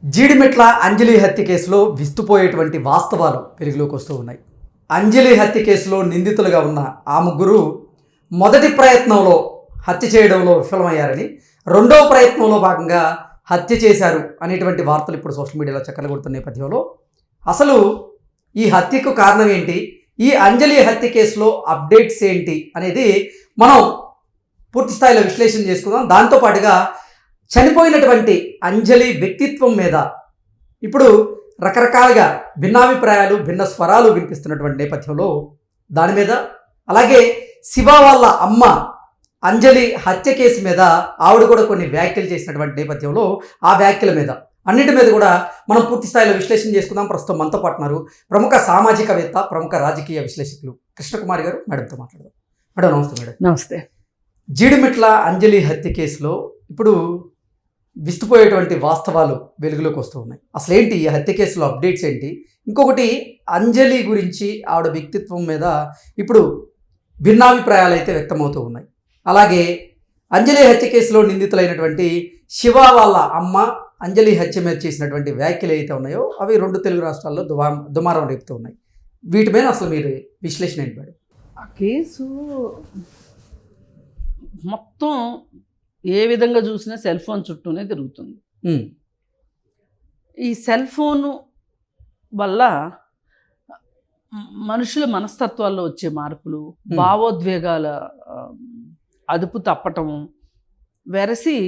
జీడిమెట్ల అంజలి హత్య కేసులో విస్తుపోయేటువంటి వాస్తవాలు వెలుగులోకి వస్తూ ఉన్నాయి. అంజలి హత్య కేసులో నిందితులుగా ఉన్న ఆ ముగ్గురు మొదటి ప్రయత్నంలో హత్య చేయడంలో విఫలమయ్యారని, రెండవ ప్రయత్నంలో భాగంగా హత్య చేశారు అనేటువంటి వార్తలు ఇప్పుడు సోషల్ మీడియాలో చక్కర్లు కొడుతున్న నేపథ్యంలో అసలు ఈ హత్యకు కారణం ఏంటి, ఈ అంజలి హత్య కేసులో అప్డేట్స్ ఏంటి అనేది మనం పూర్తి స్థాయిలో విశ్లేషణ చేసుకుందాం. దాంతోపాటుగా చనిపోయినటువంటి అంజలి వ్యక్తిత్వం మీద ఇప్పుడు రకరకాలుగా భిన్నాభిప్రాయాలు, భిన్న స్వరాలు వినిపిస్తున్నటువంటి నేపథ్యంలో దాని మీద, అలాగే శివ వాళ్ళ అమ్మ అంజలి హత్య కేసు మీద ఆవిడ కూడా కొన్ని వ్యాఖ్యలు చేసినటువంటి నేపథ్యంలో ఆ వ్యాఖ్యల మీద అన్నిటి మీద కూడా మనం పూర్తి స్థాయిలో విశ్లేషణ చేసుకుందాం. ప్రస్తుతం మనతో పాటున్నారు ప్రముఖ సామాజికవేత్త, ప్రముఖ రాజకీయ విశ్లేషకులు కృష్ణకుమారి గారు. మేడంతో మాట్లాడదాం. మేడం నమస్తే. మేడం నమస్తే. జీడిమెట్ల అంజలి హత్య కేసులో ఇప్పుడు విస్తుపోయేటువంటి వాస్తవాలు వెలుగులోకి వస్తూ ఉన్నాయి. అసలు ఏంటి ఈ హత్య కేసులో అప్డేట్స్ ఏంటి? ఇంకొకటి, అంజలి గురించి, ఆవిడ వ్యక్తిత్వం మీద ఇప్పుడు భిన్నాభిప్రాయాలు అయితే వ్యక్తమవుతూ ఉన్నాయి. అలాగే అంజలి హత్య కేసులో నిందితులైనటువంటి శివ వాళ్ళ అమ్మ అంజలి హత్య మీద చేసినటువంటి వ్యాఖ్యలు అయితే ఉన్నాయో అవి రెండు తెలుగు రాష్ట్రాల్లో దుమారం రేపుతూ ఉన్నాయి. వీటి మీద అసలు మీరు విశ్లేషణ ఏంటి మేడం? ఆ కేసు మొత్తం ఏ విధంగా చూసినా సెల్ ఫోన్ చుట్టూనే తిరుగుతుంది. ఈ సెల్ ఫోను వల్ల మనుషుల మనస్తత్వాల్లో వచ్చే మార్పులు, భావోద్వేగాల అదుపు తప్పటము, వెరసి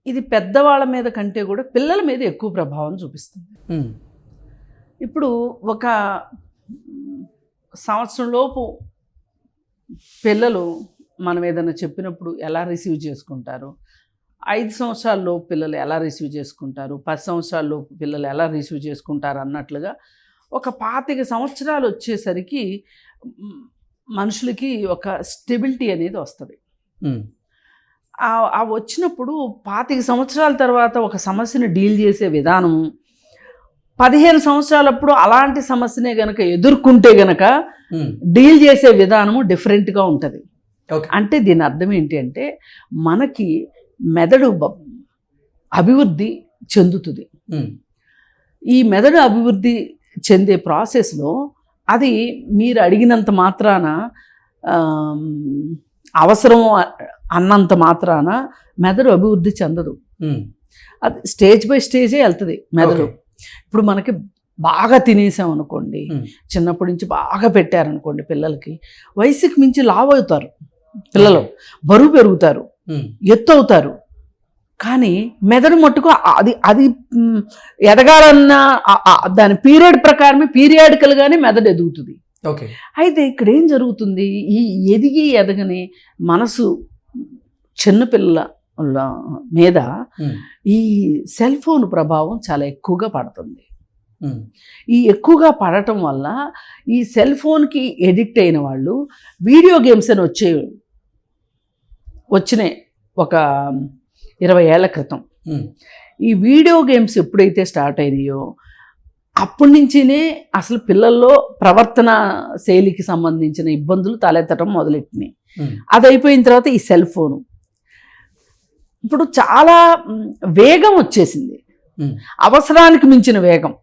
ఇది పెద్దవాళ్ళ మీద కంటే కూడా పిల్లల మీద ఎక్కువ ప్రభావం చూపిస్తుంది. ఇప్పుడు ఒక సంవత్సరంలోపు పిల్లలు మనం ఏదైనా చెప్పినప్పుడు ఎలా రిసీవ్ చేసుకుంటారు, 5 సంవత్సరాల్లోపు పిల్లలు ఎలా రిసీవ్ చేసుకుంటారు, 10 సంవత్సరాల్లోపు పిల్లలు ఎలా రిసీవ్ చేసుకుంటారు అన్నట్లుగా ఒక 25 సంవత్సరాలు వచ్చేసరికి మనుషులకి ఒక స్టెబిలిటీ అనేది వస్తుంది. ఆ వచ్చినప్పుడు 25 సంవత్సరాల తర్వాత ఒక సమస్యను డీల్ చేసే విధానము, 15 సంవత్సరాలప్పుడు అలాంటి సమస్యనే గనక ఎదుర్కొంటే గనక డీల్ చేసే విధానము డిఫరెంట్గా ఉంటుంది. అంటే దీని అర్థం ఏంటి అంటే, మనకి మెదడు అభివృద్ధి చెందుతుంది. ఈ మెదడు అభివృద్ధి చెందే ప్రాసెస్లో అది మీరు అడిగినంత మాత్రాన, అవసరం అన్నంత మాత్రాన మెదడు అభివృద్ధి చెందదు. అది స్టేజ్ బై స్టేజే వెళ్తుంది మెదడు. ఇప్పుడు మనకి బాగా తినేసాం అనుకోండి, చిన్నప్పటి నుంచి బాగా పెట్టారనుకోండి, పిల్లలకి వయసుకి మించి లావు అవుతారు, పిల్లలు బరువు పెరుగుతారు, ఎత్తు అవుతారు. కానీ మెదడు మట్టుకు అది ఎదగాలన్న దాని పీరియడ్ ప్రకారమే పీరియాడికల్గానే మెదడు ఎదుగుతుంది. అయితే ఇక్కడ ఏం జరుగుతుంది, ఈ ఎదగని మనసు చిన్నపిల్లల మీద ఈ సెల్ ఫోన్ ప్రభావం చాలా ఎక్కువగా పడుతుంది. ఈ ఎక్కువగా పడటం వల్ల ఈ సెల్ ఫోన్కి ఎడిక్ట్ అయిన వాళ్ళు వీడియో గేమ్స్ అని వచ్చినాయి ఒక 20 ఏళ్ల క్రితం. ఈ వీడియో గేమ్స్ ఎప్పుడైతే స్టార్ట్ అయినాయో అప్పటి నుంచినే అసలు పిల్లల్లో ప్రవర్తన శైలికి సంబంధించిన ఇబ్బందులు తలెత్తడం మొదలెట్టినాయి. అది అయిపోయిన తర్వాత ఈ సెల్ ఫోను ఇప్పుడు చాలా వేగం వచ్చేసింది, అవసరానికి మించిన వేగం.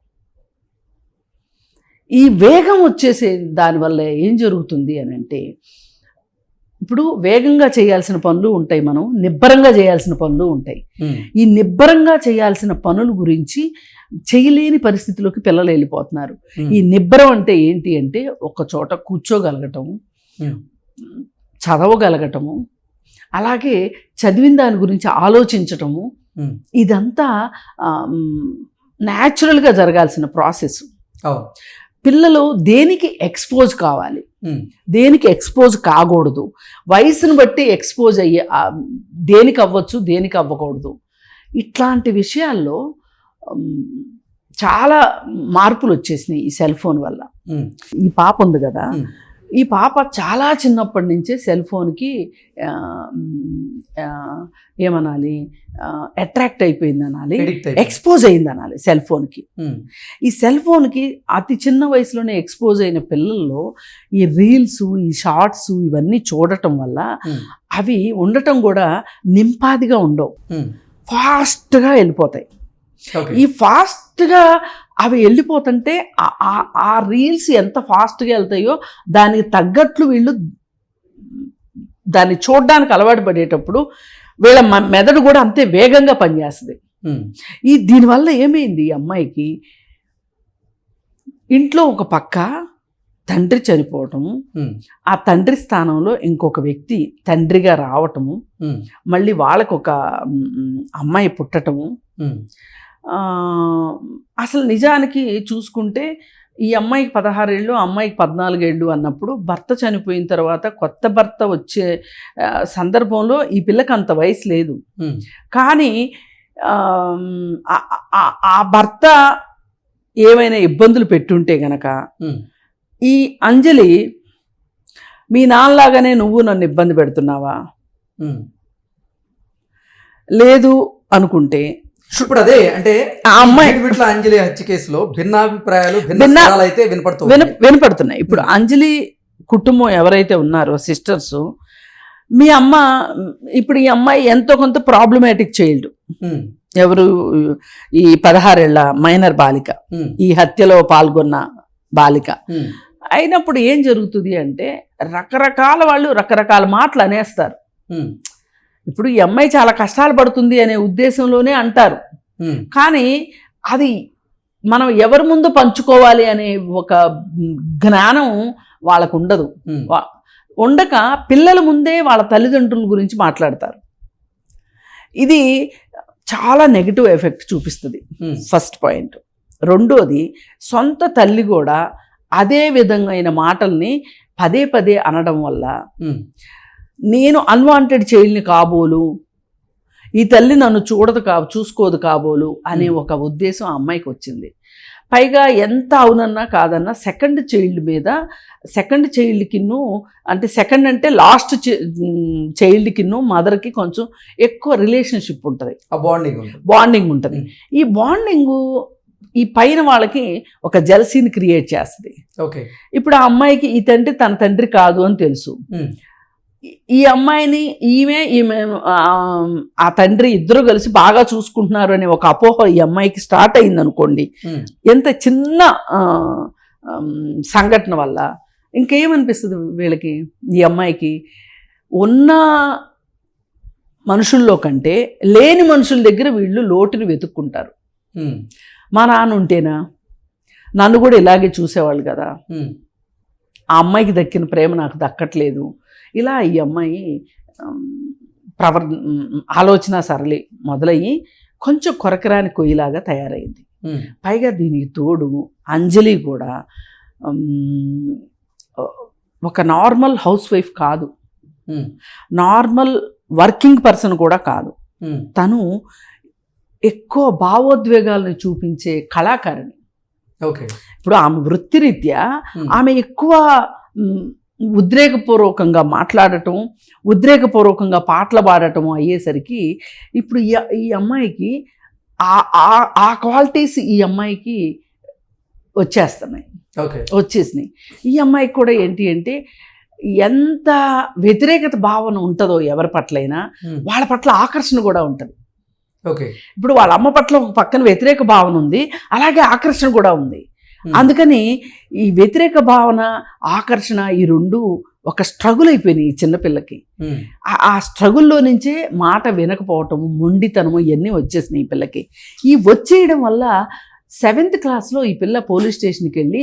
ఈ వేగం వచ్చేసే దానివల్ల ఏం జరుగుతుంది అని అంటే, ఇప్పుడు వేగంగా చేయాల్సిన పనులు ఉంటాయి, మనం నిబ్బరంగా చేయాల్సిన పనులు ఉంటాయి. ఈ నిబ్బరంగా చేయాల్సిన పనుల గురించి చేయలేని పరిస్థితిలోకి పిల్లలు వెళ్ళిపోతున్నారు. ఈ నిబ్బరం అంటే ఏంటి అంటే, ఒక చోట కూర్చోగలగటము, చదవగలగటము, అలాగే చదివిన దాని గురించి ఆలోచించటము, ఇదంతా న్యాచురల్గా జరగాల్సిన ప్రాసెస్. పిల్లలు దేనికి ఎక్స్పోజ్ కావాలి, దేనికి ఎక్స్పోజ్ కాకూడదు, వయసును బట్టి ఎక్స్పోజ్ అయ్యే దేనికి అవ్వచ్చు, దేనికి అవ్వకూడదు, ఇట్లాంటి విషయాల్లో చాలా మార్పులు వచ్చేసినాయి ఈ సెల్ ఫోన్ వల్ల. ఈ పాప ఉంది కదా, ఈ పాప చాలా చిన్నప్పటి నుంచే సెల్ ఫోన్కి ఏమనాలి, అట్రాక్ట్ అయిపోయింది అనాలి, ఎక్స్పోజ్ అయింది అనాలి సెల్ ఫోన్కి. ఈ సెల్ ఫోన్కి అతి చిన్న వయసులోనే ఎక్స్పోజ్ అయిన పిల్లల్లో ఈ రీల్స్, ఈ షార్ట్స్ ఇవన్నీ చూడటం వల్ల అవి ఉండటం కూడా నింపాదిగా ఉండవు, ఫాస్ట్గా వెళ్ళిపోతాయి. ఓకే. ఈ ఫాస్ట్గా అవి వెళ్ళిపోతుంటే ఆ రీల్స్ ఎంత ఫాస్ట్గా వెళ్తాయో దానికి తగ్గట్లు వీళ్ళు దాన్ని చూడడానికి అలవాటు పడేటప్పుడు వీళ్ళ మెదడు కూడా అంతే వేగంగా పనిచేస్తుంది. దీనివల్ల ఏమైంది, ఈ అమ్మాయికి ఇంట్లో ఒక పక్క తండ్రి చనిపోవటము, ఆ తండ్రి స్థానంలో ఇంకొక వ్యక్తి తండ్రిగా రావటము, మళ్ళీ వాళ్ళకు ఒక అమ్మాయి పుట్టటము. అసలు నిజానికి చూసుకుంటే ఈ అమ్మాయికి 16 ఏళ్ళు, అమ్మాయికి 14 ఏళ్ళు అన్నప్పుడు భర్త చనిపోయిన తర్వాత కొత్త భర్త వచ్చే సందర్భంలో ఈ పిల్లకి అంత వయసు లేదు. కానీ ఆ భర్త ఏమైనా ఇబ్బందులు పెట్టుంటే గనక ఈ అంజలి మీ నాన్నలాగానే నువ్వు నన్ను ఇబ్బంది పెడుతున్నావా లేదు అనుకుంటే ఇప్పుడు అదే అంటే ఆ అమ్మాయి అంజలి హత్య కేసులో భిన్నాభిప్రాయాలు అయితే వినపడుతున్నాయి. ఇప్పుడు అంజలి కుటుంబం ఎవరైతే ఉన్నారో సిస్టర్స్, మీ అమ్మ ఇప్పుడు ఈ అమ్మాయి ఎంతో కొంత ప్రాబ్లమాటిక్ చైల్డ్, ఎవరు ఈ 16 ఏళ్ల మైనర్ బాలిక, ఈ హత్యలో పాల్గొన్న బాలిక అయినప్పుడు ఏం జరుగుతుంది అంటే రకరకాల వాళ్ళు రకరకాల మాటలు అనేస్తారు. ఇప్పుడు ఈ అమ్మాయి చాలా కష్టాలు పడుతుంది అనే ఉద్దేశంలోనే అంటారు, కానీ అది మనం ఎవరి ముందు పంచుకోవాలి అనే ఒక జ్ఞానం వాళ్ళకు ఉండదు. ఉండక పిల్లల ముందే వాళ్ళ తల్లిదండ్రుల గురించి మాట్లాడతారు. ఇది చాలా నెగిటివ్ ఎఫెక్ట్ చూపిస్తుంది, ఫస్ట్ పాయింట్. రెండోది, సొంత తల్లి కూడా అదే విధమైన మాటల్ని పదే పదే అనడం వల్ల నేను అన్వాంటెడ్ చైల్డ్ని కాబోలు, ఈ తల్లి నన్ను చూసుకోదు కాబోలు అనే ఒక ఉద్దేశం ఆ అమ్మాయికి వచ్చింది. పైగా ఎంత అవునన్నా కాదన్నా సెకండ్ చైల్డ్కిన్ను అంటే సెకండ్ అంటే లాస్ట్ చైల్డ్కిన్ను మదర్కి కొంచెం ఎక్కువ రిలేషన్షిప్ ఉంటుంది, బాండింగ్ ఉంటుంది. ఈ బాండింగు ఈ పైన వాళ్ళకి ఒక జెలసీని క్రియేట్ చేస్తుంది. ఇప్పుడు ఆ అమ్మాయికి ఈ తండ్రి తన తండ్రి కాదు అని తెలుసు. ఈ అమ్మాయిని ఈమె ఆ తండ్రి ఇద్దరు కలిసి బాగా చూసుకుంటున్నారు అనే ఒక అపోహ ఈ అమ్మాయికి స్టార్ట్ అయింది అనుకోండి. ఎంత చిన్న సంఘటన వల్ల ఇంకేమనిపిస్తుంది వీళ్ళకి, ఈ అమ్మాయికి ఉన్న మనుషుల్లో కంటే లేని మనుషుల దగ్గర వీళ్ళు లోటుని వెతుక్కుంటారు. మా నాన్న ఉంటేనా నన్ను కూడా ఇలాగే చూసేవాళ్ళు కదా, ఆ అమ్మాయికి దక్కిన ప్రేమ నాకు దక్కట్లేదు, ఇలా ఈ అమ్మాయి ఆలోచన సరళి మొదలయ్యి కొంచెం కొరకరాని కొయ్యిలాగా తయారైంది. పైగా దీనికి తోడు అంజలి కూడా ఒక నార్మల్ హౌస్ వైఫ్ కాదు, నార్మల్ వర్కింగ్ పర్సన్ కూడా కాదు. తను ఎక్కువ భావోద్వేగాలను చూపించే కళాకారిణి. ఇప్పుడు ఆమె వృత్తిరీత్యా ఆమె ఎక్కువ ఉద్రేకపూర్వకంగా మాట్లాడటం, ఉద్రేకపూర్వకంగా పాటలు పాడటం అయ్యేసరికి ఇప్పుడు ఈ అమ్మాయికి ఆ క్వాలిటీస్ ఈ అమ్మాయికి వచ్చేసినాయి. ఈ అమ్మాయికి కూడా ఏంటి అంటే ఎంత వ్యతిరేకత భావన ఉంటుందో ఎవరి పట్లైనా వాళ్ళ పట్ల ఆకర్షణ కూడా ఉంటుంది. ఇప్పుడు వాళ్ళ అమ్మ పట్ల ఒక పక్కన వ్యతిరేక భావన ఉంది, అలాగే ఆకర్షణ కూడా ఉంది. అందుకని ఈ వ్యతిరేక భావన ఆకర్షణ ఈ రెండు ఒక స్ట్రగుల్ అయిపోయినాయి ఈ చిన్నపిల్లకి. ఆ స్ట్రగుల్లో నుంచే మాట వినకపోవటము, మొండితనము ఇవన్నీ వచ్చేసినాయి ఈ పిల్లకి. ఈ వచ్చేయడం వల్ల 7th క్లాస్లో ఈ పిల్ల పోలీస్ స్టేషన్కి వెళ్ళి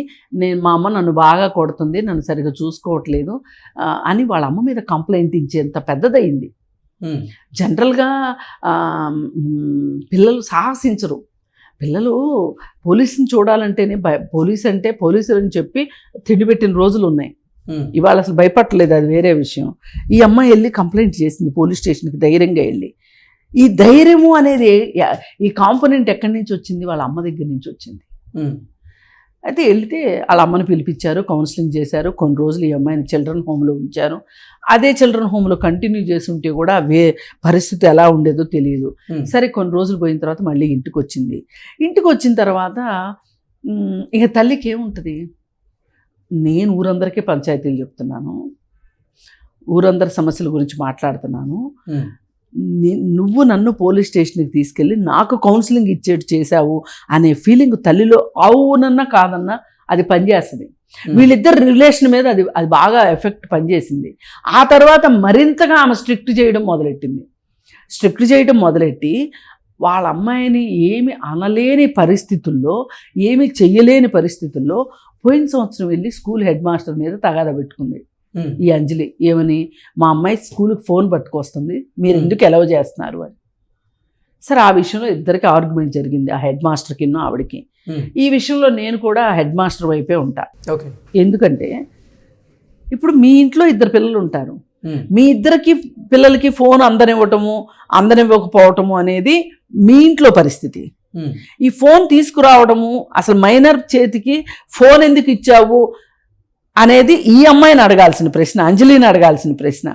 మా అమ్మ నన్ను బాగా కొడుతుంది, నన్ను సరిగ్గా చూసుకోవట్లేదు అని వాళ్ళ అమ్మ మీద కంప్లైంట్ ఇచ్చేంత పెద్దదయింది. జనరల్గా పిల్లలు సాహసించరు. పిల్లలు పోలీసుని చూడాలంటేనే పోలీసులు అని చెప్పి తిండిపెట్టిన రోజులు ఉన్నాయి. ఇవాళ అసలు భయపడలేదు, అది వేరే విషయం. ఈ అమ్మాయి వెళ్ళి కంప్లైంట్ చేసింది పోలీస్ స్టేషన్కి, ధైర్యంగా వెళ్ళి. ఈ ధైర్యము అనేది ఈ కాంపోనెంట్ ఎక్కడి నుంచి వచ్చింది, వాళ్ళ అమ్మ దగ్గర నుంచి వచ్చింది. అయితే వెళితే వాళ్ళ అమ్మని పిలిపించారు, కౌన్సిలింగ్ చేశారు. కొన్ని రోజులు ఈ అమ్మాయిని చిల్డ్రన్ హోమ్లో ఉంచారు. అదే చిల్డ్రన్ హోమ్లో కంటిన్యూ చేసి ఉంటే కూడా పరిస్థితి ఎలా ఉండేదో తెలియదు. సరే కొన్ని రోజులు పోయిన తర్వాత మళ్ళీ ఇంటికి వచ్చింది. ఇంటికి వచ్చిన తర్వాత ఇక తల్లికి ఏముంటుంది, నేను ఊరందరికీ పంచాయతీలు చెప్తున్నాను, ఊరందరి సమస్యల గురించి మాట్లాడుతున్నాను, నువ్వు నన్ను పోలీస్ స్టేషన్కి తీసుకెళ్ళి నాకు కౌన్సిలింగ్ ఇచ్చేట్టు చేశావు అనే ఫీలింగ్ తల్లిలో అవునన్నా కాదన్నా అది పనిచేస్తుంది. వీళ్ళిద్దరు రిలేషన్ మీద అది అది బాగా ఎఫెక్ట్ పనిచేసింది. ఆ తర్వాత మరింతగా ఆమె స్ట్రిక్ట్ చేయడం మొదలెట్టి వాళ్ళ అమ్మాయిని ఏమి అనలేని పరిస్థితుల్లో, ఏమి చెయ్యలేని పరిస్థితుల్లో పోయిన సంవత్సరం వెళ్ళి స్కూల్ హెడ్ మాస్టర్ మీద తగాదా పెట్టుకుంది ఈ అంజలి. ఏమని, మా అమ్మాయి స్కూల్కి ఫోన్ పట్టుకొస్తుంది, మీరు ఎందుకు ఎలవ్ చేస్తున్నారు అని. సరే, ఆ విషయంలో ఇద్దరికి ఆర్గ్యుమెంట్ జరిగింది, ఆ హెడ్ మాస్టర్కి ఆవిడకి. ఈ విషయంలో నేను కూడా హెడ్ మాస్టర్ వైపే ఉంటా. ఓకే. ఎందుకంటే ఇప్పుడు మీ ఇంట్లో ఇద్దరు పిల్లలు ఉంటారు, మీ ఇద్దరికి పిల్లలకి ఫోన్ అందనివ్వకపోవటము అనేది మీ ఇంట్లో పరిస్థితి. ఈ ఫోన్ తీసుకురావడము, అసలు మైనర్ చేతికి ఫోన్ ఎందుకు ఇచ్చావు అనేది ఈ అమ్మాయిని అడగాల్సిన ప్రశ్న, అంజలిని అడగాల్సిన ప్రశ్న.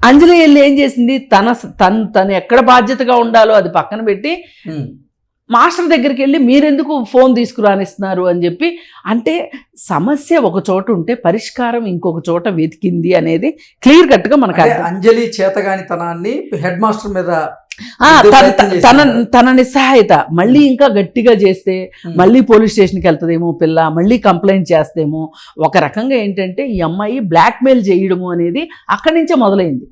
అంజలి వెళ్ళి ఏం చేసింది, తను ఎక్కడ బాధ్యతగా ఉండాలో అది పక్కన పెట్టి మాస్టర్ దగ్గరికి వెళ్ళి మీరెందుకు ఫోన్ తీసుకురానిస్తున్నారు అని చెప్పి, అంటే సమస్య ఒక చోట ఉంటే పరిష్కారం ఇంకొక చోట వెతికింది అనేది క్లియర్ కట్గా మనకు అంజలి చేతగానితనాన్ని హెడ్ మాస్టర్ మీద తన నిస్సహాయత మళ్ళీ ఇంకా గట్టిగా చేస్తే మళ్ళీ పోలీస్ స్టేషన్కి వెళ్తుందేమో పిల్ల, మళ్ళీ కంప్లైంట్ చేస్తేమో. ఒక రకంగా ఏంటంటే ఈ అమ్మాయి బ్లాక్మెయిల్ చేయడము అనేది అక్కడి నుంచే మొదలైంది.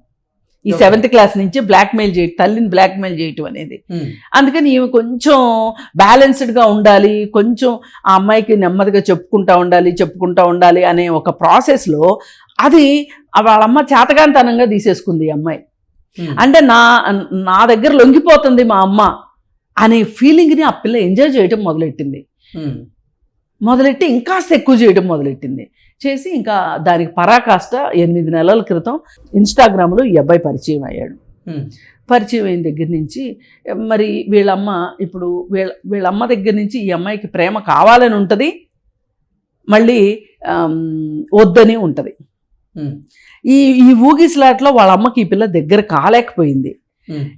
ఈ 7th క్లాస్ నుంచి బ్లాక్మెయిల్ చేయటం, తల్లిని బ్లాక్మెయిల్ చేయటం అనేది. అందుకని ఈమె కొంచెం బ్యాలెన్స్డ్గా ఉండాలి, కొంచెం ఆ అమ్మాయికి నెమ్మదిగా చెప్పుకుంటా ఉండాలి అనే ఒక ప్రాసెస్లో అది వాళ్ళమ్మ చేతగానితనంగా తీసేసుకుంది ఈ అమ్మాయి. అంటే నా దగ్గర లొంగిపోతుంది మా అమ్మ అనే ఫీలింగ్ని ఆ పిల్ల ఎంజాయ్ చేయటం మొదలెట్టి ఇంకాస్త ఎక్కువ చేయడం మొదలెట్టింది. చేసి ఇంకా దానికి పరాకాష్ట 8 నెలల క్రితం ఇన్స్టాగ్రామ్లో ఈ అబ్బాయి పరిచయం అయ్యాడు. పరిచయం అయిన దగ్గర నుంచి మరి వీళ్ళమ్మ దగ్గర నుంచి ఈ అమ్మాయికి ప్రేమ కావాలని ఉంటుంది, మళ్ళీ వద్దని ఉంటుంది. ఈ ఊగిస్లాట్లో వాళ్ళ అమ్మకి ఈ పిల్ల దగ్గర కాలేకపోయింది.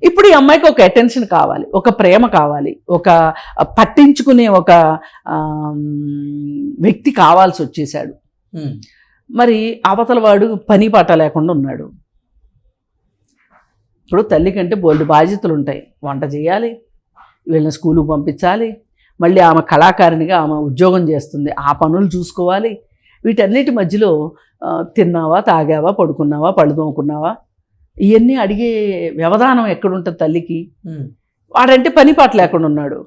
ఇప్పుడు ఈ అమ్మాయికి ఒక అటెన్షన్ కావాలి, ఒక ప్రేమ కావాలి, ఒక పట్టించుకునే ఒక వ్యక్తి కావాల్సి వచ్చేసాడు. మరి అవతల వాడు పని పాట లేకుండా ఉన్నాడు. ఇప్పుడు తల్లి కంటే బోల్డ్ బాధ్యతలు ఉంటాయి. వంట చేయాలి, వీళ్ళని స్కూలుకు పంపించాలి, మళ్ళీ ఆమె కళాకారిణిగా ఆమె ఉద్యోగం చేస్తుంది, ఆ పనులు చూసుకోవాలి. వీటన్నిటి మధ్యలో తిన్నావా, తాగావా, పడుకున్నావా, పళ్ళు తోముకున్నావా, ఇవన్నీ అడిగే వ్యవధానం ఎక్కడుంటుంది తల్లికి. వాడంటే పని పాట లేకుండా ఉన్నాడు.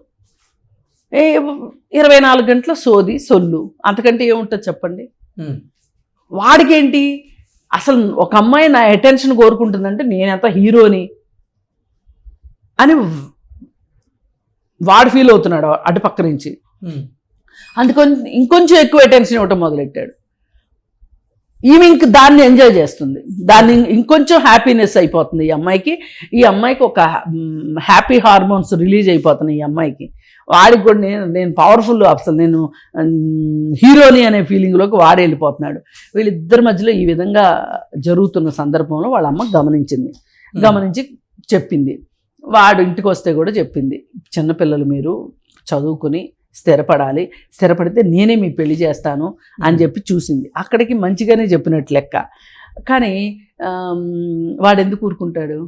24 గంటల సొల్లు, అంతకంటే ఏముంటుంది చెప్పండి. వాడికేంటి, అసలు ఒక అమ్మాయి నా అటెన్షన్ కోరుకుంటుందంటే నేనెంత హీరోని అని వాడు ఫీల్ అవుతున్నాడు అటుపక్క నుంచి. అందుకని ఇంకొంచెం ఎక్కువ అటెన్షన్ ఇవ్వటం మొదలెట్టాడు. ఈమె ఇంక దాన్ని ఎంజాయ్ చేస్తుంది, దాన్ని ఇంకొంచెం హ్యాపీనెస్ అయిపోతుంది ఈ అమ్మాయికి ఒక హ్యాపీ హార్మోన్స్ రిలీజ్ అయిపోతున్నాయి ఈ అమ్మాయికి. వాడికి కూడా నేను పవర్ఫుల్, అసలు నేను హీరోని అనే ఫీలింగ్లోకి వాడు వెళ్ళిపోతున్నాడు. వీళ్ళిద్దరి మధ్యలో ఈ విధంగా జరుగుతున్న సందర్భంలో వాళ్ళ అమ్మ గమనించి చెప్పింది. వాడు ఇంటికి వస్తే కూడా చెప్పింది, చిన్నపిల్లలు మీరు చదువుకుని స్థిరపడితే నేనే మీ పెళ్లి చేస్తాను అని చెప్పి చూసింది. అక్కడికి మంచిగానే చెప్పినట్టు లెక్క. కానీ వాడెందుకు ఊరుకుంటాడు,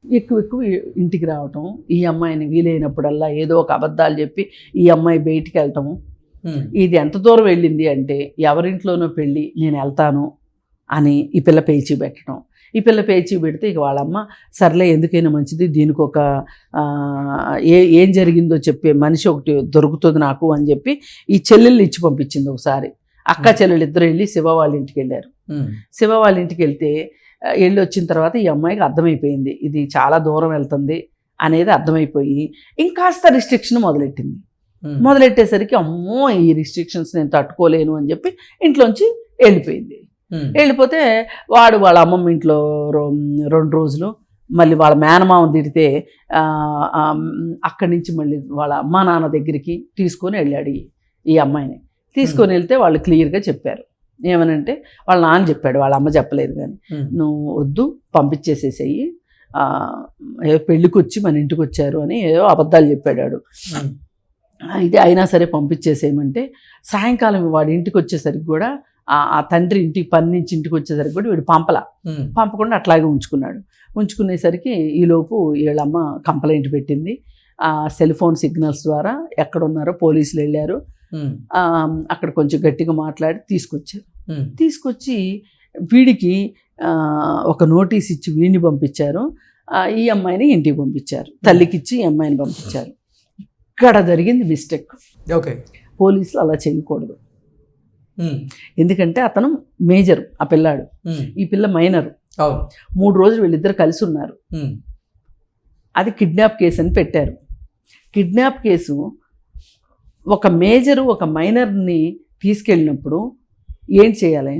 ఎక్కువ ఇంటికి రావటం, ఈ అమ్మాయిని వీలైనప్పుడల్లా ఏదో ఒక అబద్ధాలు చెప్పి ఈ అమ్మాయి బయటికి వెళ్ళటము. ఇది ఎంత దూరం వెళ్ళింది అంటే ఎవరింట్లోనో పెళ్ళి నేను వెళ్తాను అని ఈ పిల్ల పేచీ పెట్టడం. ఈ పిల్ల పేచీ పెడితే ఇక వాళ్ళమ్మ సర్లే ఎందుకైనా మంచిది, దీనికి ఒక ఏం జరిగిందో చెప్పే మనిషి ఒకటి దొరుకుతుంది నాకు అని చెప్పి ఈ చెల్లెళ్ళు ఇచ్చి పంపించింది. ఒకసారి అక్క చెల్లెళ్ళు ఇద్దరు వెళ్ళి శివ వాళ్ళ ఇంటికి వెళ్ళారు. శివ వాళ్ళ ఇంటికి వెళ్తే వెళ్ళి వచ్చిన తర్వాత ఈ అమ్మాయికి అర్థమైపోయింది ఇది చాలా దూరం వెళ్తుంది అనేది అర్థమైపోయి ఇంకాస్త రిస్ట్రిక్షన్ మొదలెట్టేసరికి అమ్మో ఈ రిస్ట్రిక్షన్స్ నేను తట్టుకోలేను అని చెప్పి ఇంట్లోంచి వెళ్ళిపోయింది. వెళ్ళిపోతే వాడు వాళ్ళ అమ్మమ్మ ఇంట్లో 2 రోజులు, మళ్ళీ వాళ్ళ మేనమామ తిడితే అక్కడి నుంచి మళ్ళీ వాళ్ళ అమ్మా నాన్న దగ్గరికి తీసుకొని వెళ్ళాడు ఈ అమ్మాయిని. తీసుకొని వెళ్తే వాళ్ళు క్లియర్గా చెప్పారు, ఏమనంటే వాళ్ళ నాన్న చెప్పాడు, వాళ్ళ అమ్మ చెప్పలేదు. కానీ నువ్వు వద్దు, పంపించేసేసేయి, పెళ్ళికి వచ్చి మన ఇంటికి వచ్చారు అని ఏదో అబద్ధాలు చెప్పాడు. ఇది అయినా సరే పంపించేసేయమంటే సాయంకాలం వాడి ఇంటికి వచ్చేసరికి కూడా ఆ తండ్రి పని నుంచి ఇంటికి వచ్చేసరికి కూడా వీడు పంపకుండా అట్లాగే ఉంచుకున్నాడు. ఉంచుకునేసరికి ఈలోపు వీళ్ళమ్మ కంప్లైంట్ పెట్టింది. ఆ సెల్ ఫోన్ సిగ్నల్స్ ద్వారా ఎక్కడున్నారో పోలీసులు వెళ్ళారు. అక్కడ కొంచెం గట్టిగా మాట్లాడి తీసుకొచ్చారు. తీసుకొచ్చి వీడికి ఒక నోటీస్ ఇచ్చి వీడిని పంపించారు. ఈ అమ్మాయిని ఇంటికి పంపించారు. తల్లికిచ్చి ఈ అమ్మాయిని పంపించారు. ఇక్కడ జరిగింది మిస్టేక్. ఓకే, పోలీసులు అలా చేయకూడదు. ఎందుకంటే అతను మేజర్, ఆ పిల్లాడు, ఈ పిల్ల మైనరు. 3 రోజులు వీళ్ళిద్దరు కలిసి ఉన్నారు. అది కిడ్నాప్ కేసు అని పెట్టారు. కిడ్నాప్ కేసు ఒక మేజరు ఒక మైనర్ని తీసుకెళ్ళినప్పుడు ఏం చేయాలి?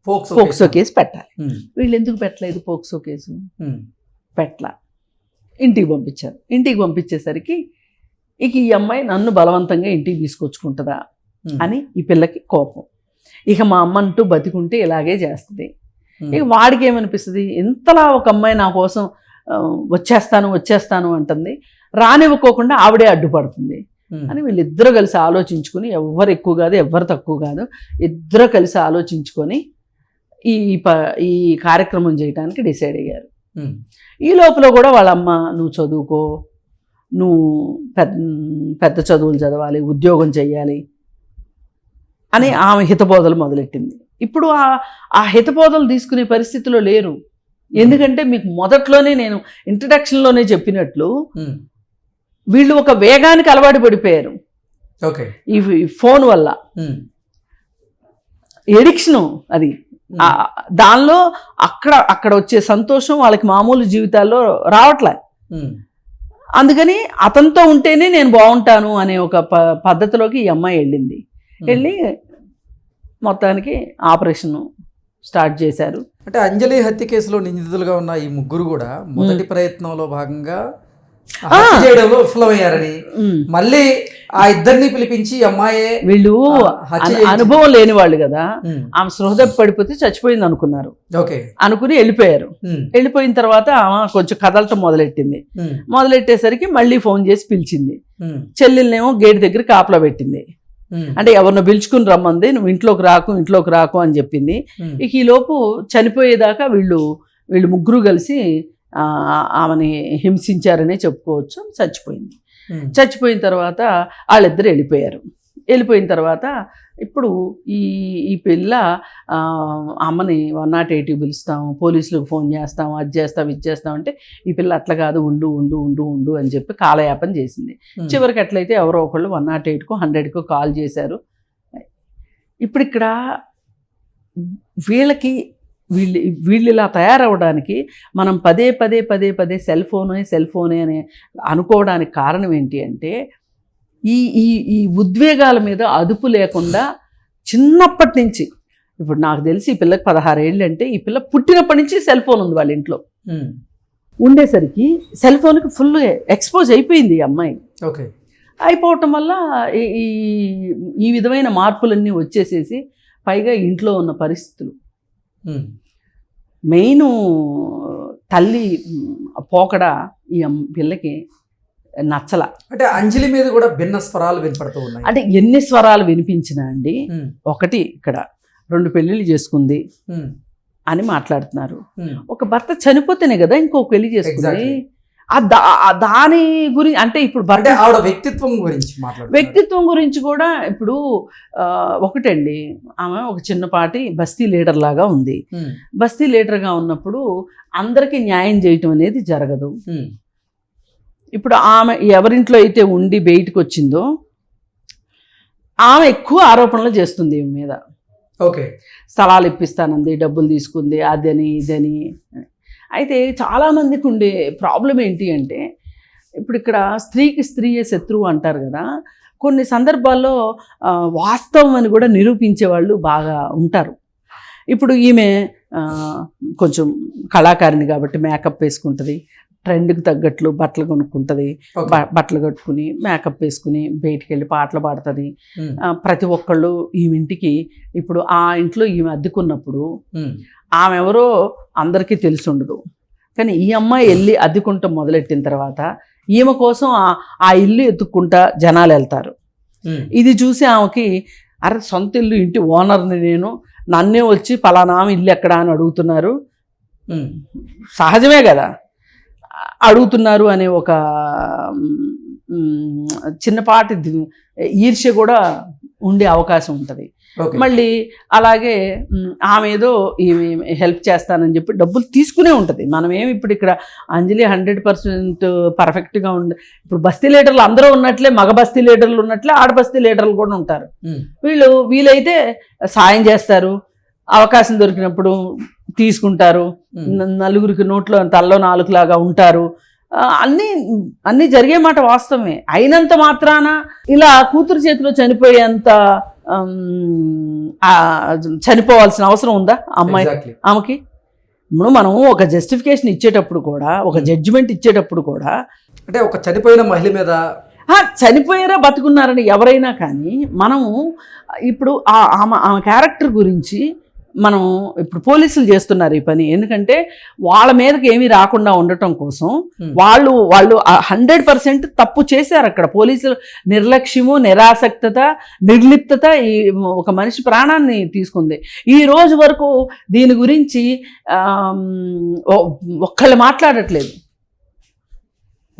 పోక్సో కేసు పెట్టాలి. వీళ్ళు ఎందుకు పెట్టలేదు పోక్సో కేసు? పెట్టలా. ఇంటికి పంపించారు. ఇంటికి పంపించేసరికి ఇక ఈ అమ్మాయి నన్ను బలవంతంగా ఇంటికి తీసుకొచ్చుకుంటుందా అని ఈ పిల్లకి కోపం. ఇక మా అమ్మ అంటూ బతికుంటే ఇలాగే చేస్తుంది. ఇక వాడికి ఏమనిపిస్తుంది, ఇంతలా ఒక అమ్మాయి నా కోసం వచ్చేస్తాను అంటుంది, రానివ్వకోకుండా ఆవిడే అడ్డుపడుతుంది అని వీళ్ళిద్దరూ కలిసి ఆలోచించుకుని, ఎవ్వరు ఎక్కువ కాదు ఎవ్వరు తక్కువ కాదు, ఇద్దరు కలిసి ఆలోచించుకొని ఈ కార్యక్రమం చేయడానికి డిసైడ్ అయ్యారు. ఈ లోపల కూడా వాళ్ళమ్మ, నువ్వు చదువుకో, నువ్వు పెద్ద చదువులు చదవాలి, ఉద్యోగం చెయ్యాలి అని ఆమె హితబోధలు మొదలెట్టింది. ఇప్పుడు ఆ హితబోధలు తీసుకునే పరిస్థితిలో లేరు. ఎందుకంటే మీకు మొదట్లోనే నేను ఇంట్రడక్షన్లోనే చెప్పినట్లు వీళ్ళు ఒక వేగానికి అలవాటు పడిపోయారు. ఓకే, ఈ ఫోన్ వల్ల ఎడిక్షను అది. దానిలో అక్కడ వచ్చే సంతోషం వాళ్ళకి మామూలు జీవితాల్లో రావట్లే. అందుకని అతనితో ఉంటేనే నేను బాగుంటాను అనే ఒక పద్ధతిలోకి ఈ అమ్మాయి వెళ్ళి మొత్తానికి ఆపరేషన్ స్టార్ట్ చేశారు. అంటే అంజలి హత్య కేసులో నిందితులుగా ఉన్న ఈ ముగ్గురు కూడా మొదటి ప్రయత్నంలో భాగంగా హత్య చేయడంలో విఫలమయ్యారని, మళ్ళీ ఆ ఇద్దరిని పిలిపించి అమ్మాయే వీళ్ళు అనుభవం లేని వాళ్ళు కదా, ఆమె సృహద పడిపోతే చచ్చిపోయింది అనుకున్నారు. ఓకే, అనుకుని వెళ్ళిపోయారు. వెళ్ళిపోయిన తర్వాత ఆమె కొంచెం కదలటం మొదలెట్టేసరికి మళ్ళీ ఫోన్ చేసి పిలిచింది. చెల్లెల్నేమో గేట్ దగ్గర కాపలా పెట్టింది. అంటే ఎవరినో పిలుచుకుని రమ్మంది, నువ్వు ఇంట్లోకి రాకు అని చెప్పింది. ఇక ఈ లోపు చనిపోయేదాకా వీళ్ళు ముగ్గురు కలిసి ఆమెని హింసించారనే చెప్పుకోవచ్చు. చచ్చిపోయిన తర్వాత వాళ్ళిద్దరు వెళ్ళిపోయిన తర్వాత ఇప్పుడు ఈ పిల్ల అమ్మని 108 పిలుస్తాం, పోలీసులకు ఫోన్ చేస్తాం, అది చేస్తాం ఇది చేస్తాం అంటే ఈ పిల్ల అట్లా కాదు, ఉండు అని చెప్పి కాలయాపన చేసింది. చివరికి ఎట్లయితే ఎవరో ఒకళ్ళు 108కో 100కో కాల్ చేశారు. ఇప్పుడు ఇక్కడ వీళ్ళు ఇలా తయారవడానికి మనం పదే సెల్ ఫోనే అని అనుకోవడానికి కారణం ఏంటి అంటే, ఈ ఉద్వేగాల మీద అదుపు లేకుండా చిన్నప్పటి నుంచి, ఇప్పుడు నాకు తెలిసి ఈ పిల్లకి 16 ఏళ్ళు అంటే, ఈ పిల్ల పుట్టినప్పటి నుంచి సెల్ ఫోన్ ఉంది వాళ్ళ ఇంట్లో. ఉండేసరికి సెల్ ఫోన్కి ఫుల్ ఎక్స్పోజ్ అయిపోయింది ఈ అమ్మాయి. ఓకే, అయిపోవటం వల్ల ఈ విధమైన మార్పులన్నీ వచ్చేసేసి, పైగా ఇంట్లో ఉన్న పరిస్థితులు, మెయిన్ తల్లి పోకడ ఈ పిల్లకి నచ్చల. అంటే అంజలి మీద కూడా భిన్న స్వరాలు వినపడుతూ ఉన్నాయి. అంటే ఎన్ని స్వరాలు వినిపించినా అండి, ఒకటి ఇక్కడ 2 పెళ్ళిళ్ళు చేసుకుంది అని మాట్లాడుతున్నారు. ఒక భర్త చనిపోతేనే కదా ఇంకో పెళ్లి చేసుకుంది. దాని గురించి అంటే ఇప్పుడు ఆవిడ వ్యక్తిత్వం గురించి కూడా ఇప్పుడు ఒకటండి, ఆమె ఒక చిన్నపాటి బస్తీ లీడర్ లాగా ఉంది. బస్తీ లీడర్గా ఉన్నప్పుడు అందరికీ న్యాయం చేయటం అనేది జరగదు. ఇప్పుడు ఆమె ఎవరింట్లో అయితే ఉండి బయటకు వచ్చిందో ఆమె ఎక్కువ ఆరోపణలు చేస్తుంది ఈమె మీద. ఓకే, స్థలాలు ఇప్పిస్తానంది, డబ్బులు తీసుకుంది, అదని ఇదని. అయితే చాలామందికి ఉండే ప్రాబ్లం ఏంటి అంటే, ఇప్పుడు ఇక్కడ స్త్రీకి స్త్రీయే శత్రువు అంటారు కదా, కొన్ని సందర్భాల్లో వాస్తవం అని కూడా నిరూపించే వాళ్ళు బాగా ఉంటారు. ఇప్పుడు ఈమె కొంచెం కళాకారిణి కాబట్టి మేకప్ వేసుకుంటుంది, ట్రెండ్కి తగ్గట్లు బట్టలు కొనుక్కుంటుంది, బట్టలు కట్టుకుని మేకప్ వేసుకుని బయటికి వెళ్ళి పాటలు పాడుతుంది. ప్రతి ఒక్కళ్ళు ఈమె ఇప్పుడు ఆ ఇంట్లో ఈమె అద్దెకున్నప్పుడు ఆమె ఎవరో అందరికీ తెలిసి ఉండదు. కానీ ఈ అమ్మాయి వెళ్ళి అద్దెకుంటాం మొదలెట్టిన తర్వాత ఈమె కోసం ఆ ఇల్లు ఎత్తుక్కుంటా జనాలు వెళ్తారు. ఇది చూసి ఆమెకి, అరే సొంత ఇల్లు ఇంటి ఓనర్ని నేను, నన్నే వచ్చి పలానా ఇల్లు ఎక్కడా అని అడుగుతున్నారు. సహజమే కదా, అడుగుతున్నారు అనే ఒక చిన్నపాటి ఈర్ష్య కూడా ఉండే అవకాశం ఉంటుంది. మళ్ళీ అలాగే ఆమె ఏదో హెల్ప్ చేస్తానని చెప్పి డబ్బులు తీసుకునే ఉంటుంది. మనం ఏమి ఇప్పుడు ఇక్కడ అంజలి 100% పర్ఫెక్ట్గా ఇప్పుడు బస్తీ లీడర్లు అందరూ ఉన్నట్లే, మగ బస్తీ లీడర్లు ఉన్నట్లే ఆడ బస్తీ లీడర్లు కూడా ఉంటారు. వీళ్ళైతే సాయం చేస్తారు, అవకాశం దొరికినప్పుడు తీసుకుంటారు, నలుగురికి నోట్లో తల్లో నాలుగులాగా ఉంటారు. అన్నీ జరిగే మాట వాస్తవమే. అయినంత మాత్రాన ఇలా కూతురు చేతిలో చనిపోయేంత చనిపోవాల్సిన అవసరం ఉందా అమ్మాయి ఆమెకి? ఇప్పుడు మనం ఒక జస్టిఫికేషన్ ఇచ్చేటప్పుడు కూడా, ఒక జడ్జిమెంట్ ఇచ్చేటప్పుడు కూడా, అంటే ఒక చనిపోయిన మహిళ మీద చనిపోయారా బతుకున్నారని ఎవరైనా కానీ మనము ఇప్పుడు ఆమె క్యారెక్టర్ గురించి మనం ఇప్పుడు పోలీసులు చేస్తున్నారు ఈ పని. ఎందుకంటే వాళ్ళ మీదకి ఏమీ రాకుండా ఉండటం కోసం వాళ్ళు 100% తప్పు చేశారు. అక్కడ పోలీసులు నిర్లక్ష్యము, నిరాసక్తత, నిర్లిప్తత ఈ ఒక మనిషి ప్రాణాన్ని తీసుకుంది. ఈ రోజు వరకు దీని గురించి ఒక్కళ్ళు మాట్లాడట్లేదు.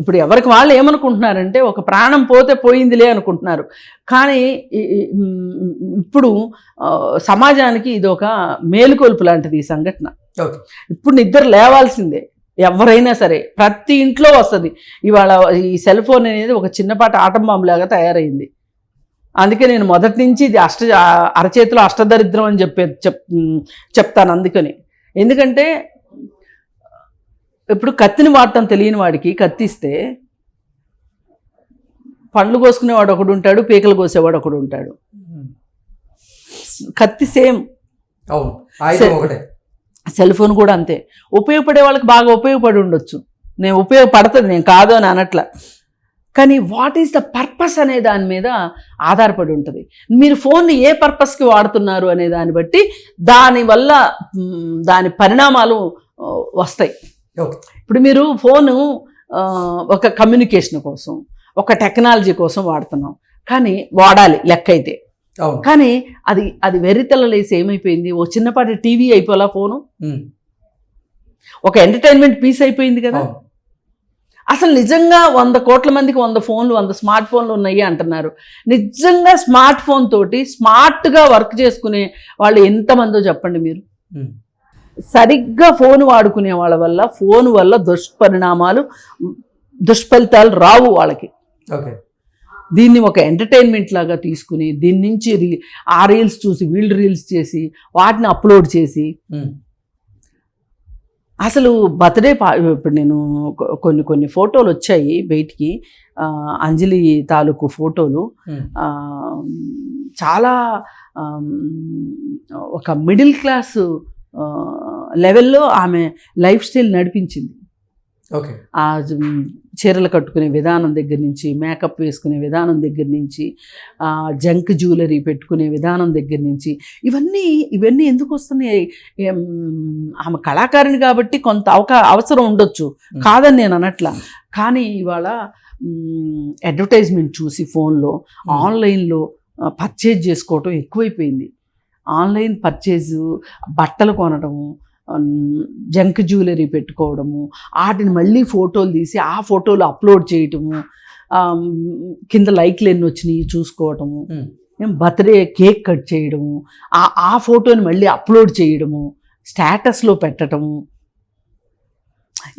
ఇప్పుడు ఎవరికి వాళ్ళు ఏమనుకుంటున్నారంటే ఒక ప్రాణం పోతే పోయిందిలే అనుకుంటున్నారు. కానీ ఇప్పుడు సమాజానికి ఇది ఒక మేలుకొల్పు లాంటిది ఈ సంఘటన. ఇప్పుడు నిద్ర లేవాల్సిందే ఎవరైనా సరే. ప్రతి ఇంట్లో వస్తుంది ఇవాళ ఈ సెల్ ఫోన్ అనేది. ఒక చిన్నపాటి ఆటం బాంబు లాగా తయారైంది. అందుకే నేను మొదటి నుంచి ఇది అరచేతిలో అష్టదరిద్రం అని చెప్తాను. అందుకని ఎందుకంటే ఇప్పుడు కత్తిని వాడటం తెలియని వాడికి కత్తిస్తే పండ్లు కోసుకునేవాడు ఒకడు ఉంటాడు, పీకలు కోసేవాడు ఒకడు ఉంటాడు. కత్తి సేమ్, సెల్ ఫోన్ కూడా అంతే. ఉపయోగపడే వాళ్ళకి బాగా ఉపయోగపడి ఉండొచ్చు, ఉపయోగపడుతుంది, నేను కాదు అని అనట్ల. కానీ వాట్ ఈస్ ద పర్పస్ అనే దాని మీద ఆధారపడి ఉంటుంది. మీరు ఫోన్ని ఏ పర్పస్కి వాడుతున్నారు అనే దాన్ని బట్టి దానివల్ల దాని పరిణామాలు వస్తాయి. ఇప్పుడు మీరు ఫోను ఒక కమ్యూనికేషన్ కోసం, ఒక టెక్నాలజీ కోసం వాడుతున్నాం, కానీ వాడాలి లెక్క అయితే. కానీ అది వెర్రితెల్లలేసి ఏమైపోయింది, ఓ చిన్నపాటి టీవీ అయిపోలా ఫోను, ఒక ఎంటర్టైన్మెంట్ పీస్ అయిపోయింది కదా. అసలు నిజంగా 100 కోట్ల మందికి 100 ఫోన్లు, 100 స్మార్ట్ ఫోన్లు ఉన్నాయి అంటున్నారు. నిజంగా స్మార్ట్ ఫోన్ తోటి స్మార్ట్గా వర్క్ చేసుకునే వాళ్ళు ఎంతమందో చెప్పండి మీరు. సరిగ్గా ఫోన్ వాడుకునే వాళ్ళ వల్ల ఫోన్ వల్ల దుష్ఫలితాలు రావు వాళ్ళకి. దీన్ని ఒక ఎంటర్టైన్మెంట్ లాగా తీసుకుని దీని నుంచి ఆ రీల్స్ చూసి వీళ్ళు రీల్స్ చేసి వాటిని అప్లోడ్ చేసి అసలు బర్త్డే ఇప్పుడు నేను కొన్ని ఫోటోలు వచ్చాయి బయటికి, అంజలి తాలూకు ఫోటోలు. చాలా ఒక మిడిల్ క్లాస్ లెవెల్లో ఆమె లైఫ్ స్టైల్ నడిపించింది. ఆ చీరలు కట్టుకునే విధానం దగ్గర నుంచి, మేకప్ వేసుకునే విధానం దగ్గర నుంచి, జంక్ జ్యువెలరీ పెట్టుకునే విధానం దగ్గర నుంచి, ఇవన్నీ ఎందుకు వస్తున్నాయి? ఆమె కళాకారిణి కాబట్టి కొంత అవసరం ఉండొచ్చు, కాదని నేను అనట్లా. కానీ ఇవాళ అడ్వర్టైజ్మెంట్ చూసి ఫోన్లో ఆన్లైన్లో పర్చేజ్ చేసుకోవటం ఎక్కువైపోయింది. ఆన్లైన్ పర్చేజు, బట్టలు కొనడము, జంక్ జ్యువెలరీ పెట్టుకోవడము, వాటిని మళ్ళీ ఫోటోలు తీసి ఆ ఫోటోలు అప్లోడ్ చేయటము, కింద లైక్లు ఎన్ని వచ్చినాయి చూసుకోవటము, బర్త్డే కేక్ కట్ చేయడము, ఆ ఫోటోని మళ్ళీ అప్లోడ్ చేయడము, స్టేటస్లో పెట్టడము,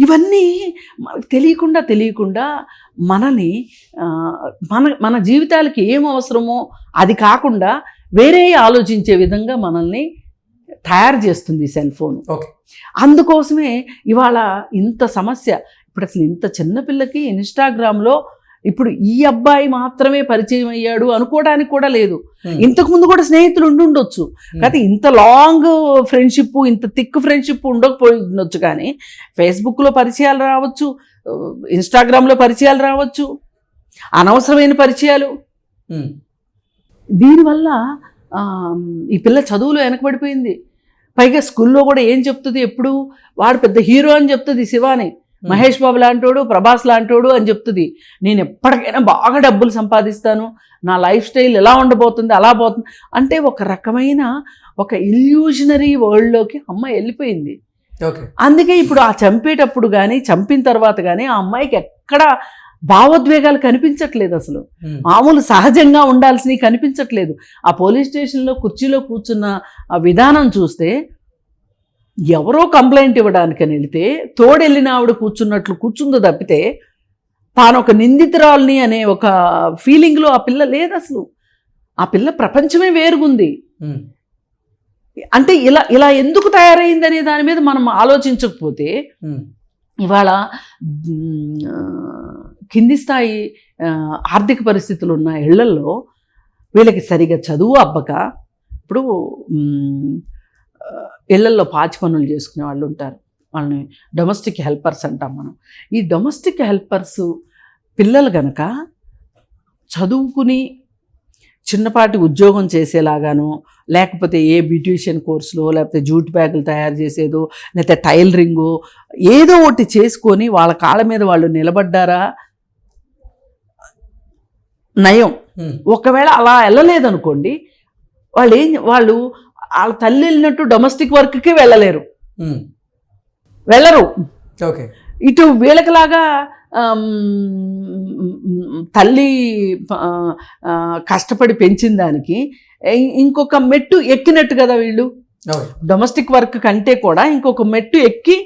ఇవన్నీ తెలియకుండా మనని మన జీవితాలకి ఏం అవసరమో అది కాకుండా వేరే ఆలోచించే విధంగా మనల్ని తయారు చేస్తుంది సెల్ ఫోన్. అందుకోసమే ఇవాళ ఇంత సమస్య. ఇప్పుడు అసలు ఇంత చిన్నపిల్లకి ఇన్స్టాగ్రామ్లో ఇప్పుడు ఈ అబ్బాయి మాత్రమే పరిచయం అయ్యాడు అనుకోవడానికి కూడా లేదు. ఇంతకుముందు కూడా స్నేహితులు ఉండొచ్చు, కానీ ఇంత లాంగ్ ఫ్రెండ్షిప్, ఇంత థిక్ ఫ్రెండ్షిప్ ఉండకపోయి ఉండొచ్చు. కానీ ఫేస్బుక్లో పరిచయాలు రావచ్చు, ఇన్స్టాగ్రామ్లో పరిచయాలు రావచ్చు, అనవసరమైన పరిచయాలు. దీనివల్ల ఈ పిల్ల చదువులో వెనకబడిపోయింది. పైగా స్కూల్లో కూడా ఏం చెప్తుంది, ఎప్పుడు వాడు పెద్ద హీరో అని చెప్తుంది శివాని, మహేష్ బాబు లాంటోడు, ప్రభాస్ లాంటోడు అని చెప్తుంది. నేను ఎప్పటికైనా బాగా డబ్బులు సంపాదిస్తాను, నా లైఫ్ స్టైల్ ఎలా ఉండబోతుంది, అలా పోతుంది అంటే ఒక రకమైన ఒక ఇల్యూజనరీ వరల్డ్లోకి అమ్మాయి వెళ్ళిపోయింది. ఓకే. అందుకే ఇప్పుడు ఆ చంపేటప్పుడు కానీ చంపిన తర్వాత కానీ ఆ అమ్మాయికి ఎక్కడ భావోద్వేగాలు కనిపించట్లేదు. అసలు మామూలు సహజంగా ఉండాల్సినవి కనిపించట్లేదు. ఆ పోలీస్ స్టేషన్లో కుర్చీలో కూర్చున్న ఆ విధానం చూస్తే ఎవరో కంప్లైంట్ ఇవ్వడానికని వెళితే తోడెళ్ళిన ఆవిడ కూర్చున్నట్లు కూర్చుందో తప్పితే తాను ఒక నిందితురాల్ని అనే ఒక ఫీలింగ్లో ఆ పిల్ల లేదు. అసలు ఆ పిల్ల ప్రపంచమే వేరుగుంది. అంటే ఇలా ఇలా ఎందుకు తయారైంది అనే దాని మీద మనం ఆలోచించకపోతే ఇవాళ కింది స్థాయి ఆర్థిక పరిస్థితులు ఉన్న ఇళ్లలో వీళ్ళకి సరిగా చదువు అబ్బక ఇప్పుడు ఇళ్లల్లో పాచి పనులు చేసుకునే వాళ్ళు ఉంటారు. వాళ్ళని డొమెస్టిక్ హెల్పర్స్ అంటాం మనం. ఈ డొమెస్టిక్ హెల్పర్స్ పిల్లలు గనక చదువుకుని చిన్నపాటి ఉద్యోగం చేసేలాగాను, లేకపోతే ఏ బ్యూటిషియన్ కోర్సులో, లేకపోతే జూట్ బ్యాగులు తయారు చేసేదో, లేకపోతే టైలరింగు ఏదో ఒకటి చేసుకొని వాళ్ళ కాళ్ళ మీద వాళ్ళు నిలబడ్డారా నయం. ఒకవేళ అలా వెళ్ళలేదనుకోండి, వాళ్ళు వాళ్ళ తల్లి వెళ్ళినట్టు డొమెస్టిక్ వర్క్కి వెళ్ళలేరు, వెళ్ళరు. ఓకే. ఇటు వీళ్ళకిలాగా తల్లి కష్టపడి పెంచిన దానికి ఇంకొక మెట్టు ఎక్కినట్టు కదా వీళ్ళు. డొమెస్టిక్ వర్క్ కంటే కూడా ఇంకొక మెట్టు ఎక్కి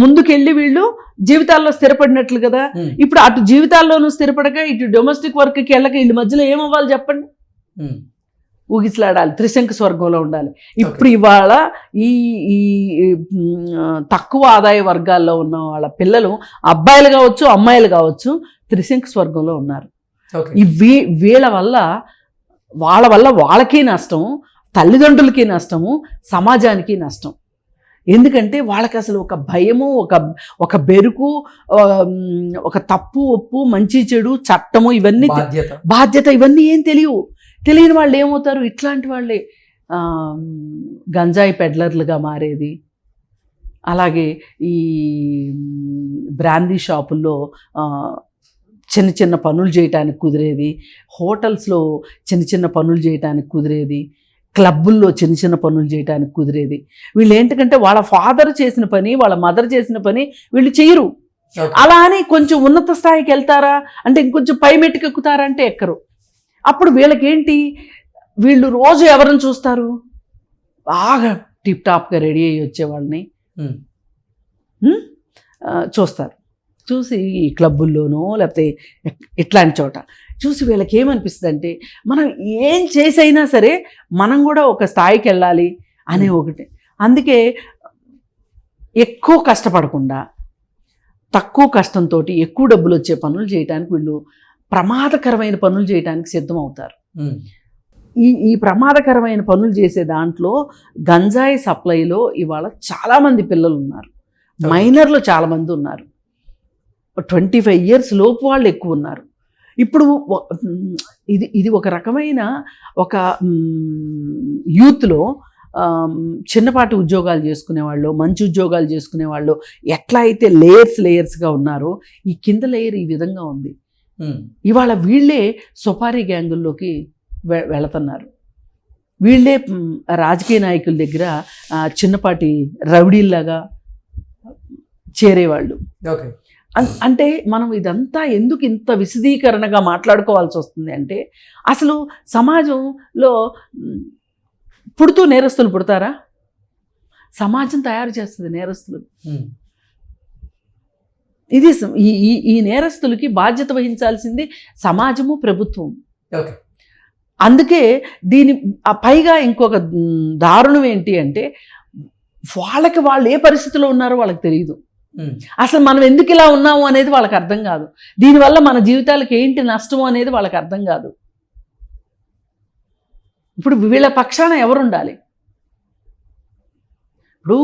ముందుకెళ్ళి వీళ్ళు జీవితాల్లో స్థిరపడినట్లు కదా. ఇప్పుడు అటు జీవితాల్లోనూ స్థిరపడక ఇటు డొమెస్టిక్ వర్క్కి వెళ్ళక వీళ్ళ మధ్యలో ఏమవ్వాలి చెప్పండి? ఊగిసలాడాలి, త్రిశంకు స్వర్గంలో ఉండాలి. ఇప్పుడు ఇవాళ ఈ ఈ తక్కువ ఆదాయ వర్గాల్లో ఉన్న వాళ్ళ పిల్లలు, అబ్బాయిలు కావచ్చు అమ్మాయిలు కావచ్చు, త్రిశంకు స్వర్గంలో ఉన్నారు. ఈ వీళ్ళ వల్ల వాళ్ళకి నష్టం, తల్లిదండ్రులకి నష్టము, సమాజానికి నష్టం. ఎందుకంటే వాళ్ళకి అసలు ఒక భయము, ఒక బెరుకు, ఒక తప్పు ఒప్పు, మంచి చెడు, చట్టము, ఇవన్నీ బాధ్యత ఇవన్నీ ఏం తెలియని వాళ్ళు ఏమవుతారు? ఇట్లాంటి వాళ్ళే గంజాయి పెడ్లర్లుగా మారేది. అలాగే ఈ బ్రాందీ షాపుల్లో చిన్న చిన్న పనులు చేయటానికి కుదిరేది, హోటల్స్లో చిన్న చిన్న పనులు చేయటానికి కుదిరేది, క్లబ్బుల్లో చిన్న చిన్న పనులు చేయడానికి కుదిరేది. వీళ్ళు ఏంటంటే వాళ్ళ ఫాదర్ చేసిన పని, వాళ్ళ మదర్ చేసిన పని వీళ్ళు చేయరు. అలా అని కొంచెం ఉన్నత స్థాయికి వెళ్తారా అంటే, ఇంకొంచెం పై మెట్టుకెక్కుతారా అంటే ఎక్కరు. అప్పుడు వీళ్ళకేంటి, వీళ్ళు రోజు ఎవరిని చూస్తారు? బాగా టిప్ టాప్గా రెడీ అయ్యి వచ్చే వాళ్ళని చూస్తారు. చూసి ఈ క్లబ్బుల్లోనో లేకపోతే ఇట్లాంటి చోట చూసి వీళ్ళకి ఏమనిపిస్తుంది అంటే, మనం ఏం చేసైనా సరే మనం కూడా ఒక స్థాయికి వెళ్ళాలి అనే ఒకటి. అందుకే ఎక్కువ కష్టపడకుండా తక్కువ కష్టంతో ఎక్కువ డబ్బులు వచ్చే పనులు చేయడానికి వీళ్ళు ప్రమాదకరమైన పనులు చేయడానికి సిద్ధమవుతారు. ఈ ప్రమాదకరమైన పనులు చేసే దాంట్లో గంజాయి సప్లైలో ఇవాళ చాలామంది పిల్లలు ఉన్నారు, మైనర్లు చాలామంది ఉన్నారు, 25 years లోపు వాళ్ళు ఎక్కువ ఉన్నారు. ఇప్పుడు ఇది ఒక రకమైన ఒక యూత్లో చిన్నపాటి ఉద్యోగాలు చేసుకునేవాళ్ళు, మంచి ఉద్యోగాలు చేసుకునేవాళ్ళు ఎట్లా అయితే లేయర్స్గా ఉన్నారో, ఈ కింద లేయర్ ఈ విధంగా ఉంది. ఇవాళ వీళ్ళే సుపారీ గ్యాంగుల్లోకి వెళుతున్నారు. వీళ్ళే రాజకీయ నాయకుల దగ్గర చిన్నపాటి రౌడీల్లాగా చేరేవాళ్ళు. అంటే మనం ఇదంతా ఎందుకు ఇంత విశదీకరణగా మాట్లాడుకోవాల్సి వస్తుంది అంటే, అసలు సమాజంలో పుడుతూ నేరస్తులు పుడతారా? సమాజం తయారు చేస్తుంది నేరస్తులు. ఇది ఈ నేరస్తులకి బాధ్యత వహించాల్సింది సమాజము, ప్రభుత్వం. అందుకే పైగా ఇంకొక దారుణం ఏంటి అంటే, వాళ్ళకి వాళ్ళు ఏ పరిస్థితిలో ఉన్నారో వాళ్ళకి తెలియదు. అసలు మనం ఎందుకు ఇలా ఉన్నాము అనేది వాళ్ళకి అర్థం కాదు. దీనివల్ల మన జీవితాలకు ఏంటి నష్టము అనేది వాళ్ళకి అర్థం కాదు. ఇప్పుడు వీళ్ళ పక్షాన ఎవరు ఉండాలి? ఇప్పుడు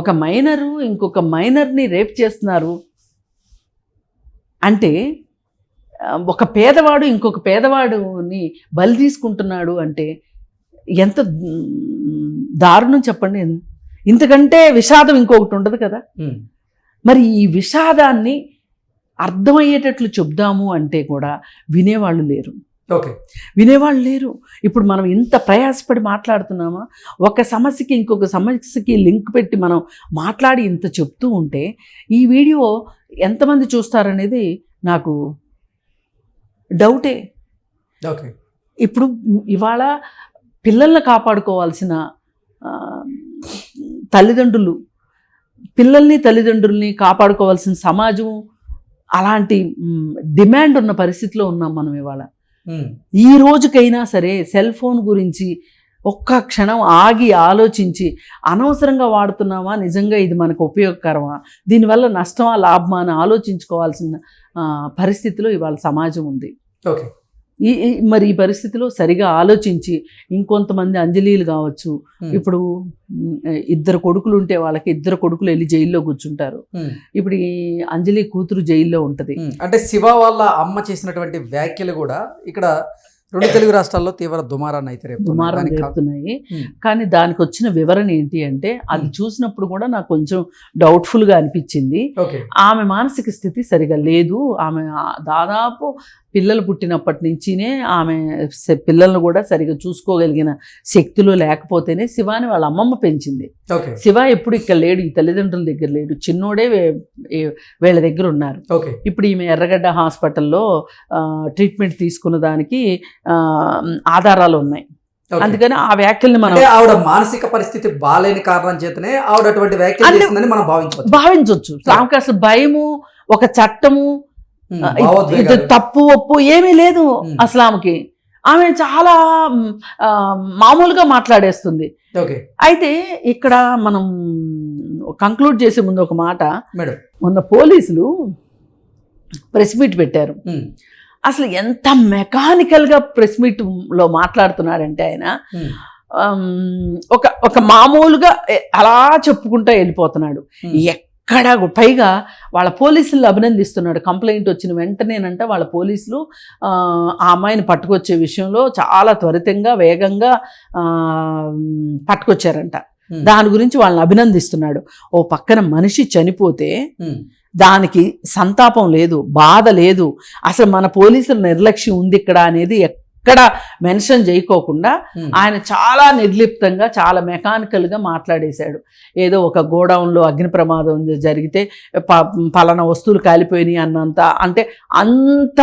ఒక మైనరు ఇంకొక మైనర్ని రేప్ చేస్తున్నారు అంటే, ఒక పేదవాడు ఇంకొక పేదవాడుని బలి తీసుకుంటున్నాడు అంటే ఎంత దారుణం చెప్పండి. ఇంతకంటే విషాదం ఇంకొకటి ఉండదు కదా. మరి ఈ విషాదాన్ని అర్థమయ్యేటట్లు చెప్దాము అంటే కూడా వినేవాళ్ళు లేరు. ఓకే. వినేవాళ్ళు లేరు. ఇప్పుడు మనం ఇంత ప్రయాసపడి మాట్లాడుతున్నామా, ఒక సమస్యకి ఇంకొక సమస్యకి లింక్ పెట్టి మనం మాట్లాడి ఇంత చెప్తూ ఉంటే ఈ వీడియో ఎంతమంది చూస్తారనేది నాకు డౌటే. ఓకే. ఇప్పుడు ఇవాళ పిల్లల్ని కాపాడుకోవాల్సిన తల్లిదండ్రులు, తల్లిదండ్రుల్ని కాపాడుకోవాల్సిన సమాజం అలాంటి డిమాండ్ ఉన్న పరిస్థితిలో ఉన్నాం మనం ఇవాళ. ఈ రోజుకైనా సరే సెల్ ఫోన్ గురించి ఒక్క క్షణం ఆగి ఆలోచించి అనవసరంగా వాడుతున్నామా, నిజంగా ఇది మనకు ఉపయోగకరమా, దీనివల్ల నష్టమా లాభమా అని ఆలోచించుకోవాల్సిన పరిస్థితిలో ఇవాళ సమాజం ఉంది. ఓకే. మరి ఈ పరిస్థితిలో సరిగా ఆలోచించి ఇంకొంతమంది అంజలీలు కావచ్చు, ఇప్పుడు 2 కొడుకులు ఉంటే వాళ్ళకి 2 కొడుకులు వెళ్ళి జైల్లో కూర్చుంటారు. ఇప్పుడు ఈ అంజలి కూతురు జైల్లో ఉంటది. అంటే శివ వాళ్ళ అమ్మ చేసినటువంటి వ్యాఖ్యలు కూడా ఇక్కడ 2 తెలుగు రాష్ట్రాల్లో తీవ్ర దుమారాన్ని అయితే రేపుతున్నాయి. కానీ దానికి వచ్చిన వివరణ ఏంటి అంటే, అది చూసినప్పుడు కూడా నాకు కొంచెం డౌట్ఫుల్గా అనిపించింది. ఆమె మానసిక స్థితి సరిగా లేదు. ఆమె దాదాపు పిల్లలు పుట్టినప్పటి నుంచినే ఆమె పిల్లలను కూడా సరిగా చూసుకోగలిగిన శక్తులు లేకపోతేనే శివాని వాళ్ళ అమ్మమ్మ పెంచింది. శివ ఎప్పుడు ఇక్కడ లేడు, ఈ తల్లిదండ్రుల దగ్గర లేడు, చిన్నోడే వీళ్ళ దగ్గర ఉన్నారు. ఇప్పుడు ఈమె ఎర్రగడ్డ హాస్పిటల్లో ట్రీట్మెంట్ తీసుకున్న దానికి ఆధారాలు ఉన్నాయి. అందుకని ఆ వ్యాఖ్యల్ని మనం ఆవిడ మానసిక పరిస్థితి బాలేని కారణం చేతనే ఆవిడ అటువంటి వ్యాఖ్యలు చేసిందని మనం భావించవచ్చు. ఆమెకు అసలు భయము, ఒక చట్టము, ఇది తప్పు ఒప్పు ఏమీ లేదు అసలు ఆమెకి. ఆమె చాలా మామూలుగా మాట్లాడేస్తుంది. అయితే ఇక్కడ మనం కంక్లూడ్ చేసే ముందు ఒక మాట, మొన్న పోలీసులు ప్రెస్ మీట్ పెట్టారు. అసలు ఎంత మెకానికల్గా ప్రెస్ మీట్లో మాట్లాడుతున్నాడంటే ఆయన ఒక మామూలుగా అలా చెప్పుకుంటూ వెళ్ళిపోతున్నాడు. ఎక్కడ పైగా వాళ్ళ పోలీసులు అభినందిస్తున్నాడు. కంప్లైంట్ వచ్చిన వెంటనేనంట వాళ్ళ పోలీసులు ఆ అమ్మాయిని పట్టుకొచ్చే విషయంలో చాలా త్వరితంగా వేగంగా పట్టుకొచ్చారంట. దాని గురించి వాళ్ళని అభినందిస్తున్నాడు. ఓ పక్కన మనిషి చనిపోతే దానికి సంతాపం లేదు, బాధ లేదు. అసలు మన పోలీసుల నిర్లక్ష్యం ఉంది ఇక్కడ అనేది ఎక్కడ మెన్షన్ చేయకోకుండా ఆయన చాలా నిర్లిప్తంగా, చాలా మెకానికల్గా మాట్లాడేశాడు. ఏదో ఒక గోడౌన్లో అగ్ని ప్రమాదం జరిగితే పలానా వస్తువులు కాలిపోయినాయి అన్నంత, అంటే అంత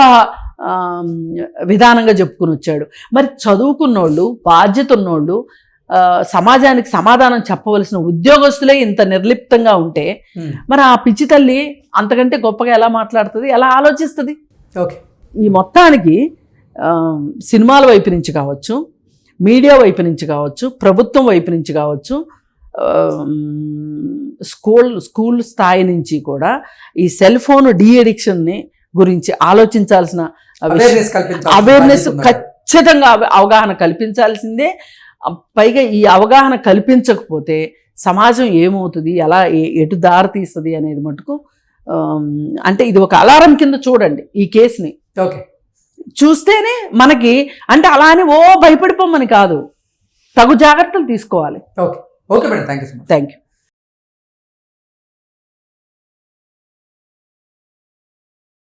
విధానంగా చెప్పుకుని వచ్చాడు. మరి చదువుకున్నోళ్ళు, బాధ్యత ఉన్నోళ్ళు, సమాజానికి సమాధానం చెప్పవలసిన ఉద్యోగస్తులే ఇంత నిర్లిప్తంగా ఉంటే మరి ఆ పిచ్చి తల్లి అంతకంటే గొప్పగా ఎలా మాట్లాడుతుంది, ఎలా ఆలోచిస్తుంది? ఈ మొత్తానికి సినిమాల వైపు నుంచి కావచ్చు, మీడియా వైపు నుంచి కావచ్చు, ప్రభుత్వం వైపు నుంచి కావచ్చు, స్కూల్ స్థాయి నుంచి కూడా ఈ సెల్ ఫోన్ అడిక్షన్ని గురించి ఆలోచించాల్సిన అవేర్నెస్ ఖచ్చితంగా అవగాహన కల్పించాల్సిందే. పైగా ఈ అవగాహన కల్పించకపోతే సమాజం ఏమవుతుంది, ఎలా ఎటు దారి తీస్తుంది అనేది మటుకు, అంటే ఇది ఒక అలారం కింద చూడండి ఈ కేసుని. చూస్తేనే మనకి, అంటే అలా అని భయపడిపోమని కాదు, తగు జాగ్రత్తలు తీసుకోవాలి. Okay madam, thank you.